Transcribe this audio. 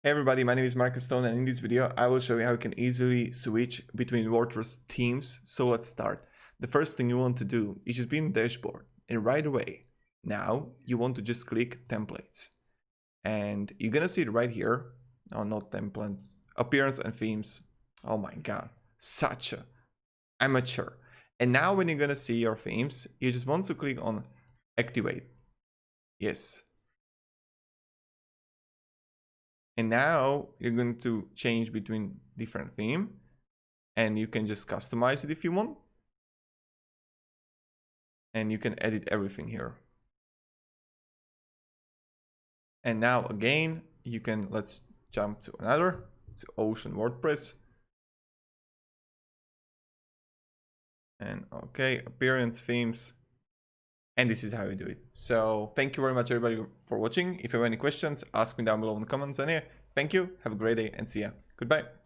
Hey everybody, my name is Marcus Stone, and in this video I will show you how you can easily switch between WordPress themes. So let's start. The first thing you want to do is just be in the dashboard, and right away now you want to just click templates, and you're gonna see it right here. Oh, not templates, appearance and themes. Oh my god, such a amateur. And now when you're gonna see your themes, you just want to click on activate. Yes. And now you're going to change between different theme, and you can just customize it if you want. And you can edit everything here. And now again, you can, let's jump to another, to Ocean WordPress. And okay, appearance, themes. And this is how you do it. So thank you very much everybody for watching. If you have any questions, ask me down below in the comments. And yeah, thank you, have a great day and see ya. Goodbye.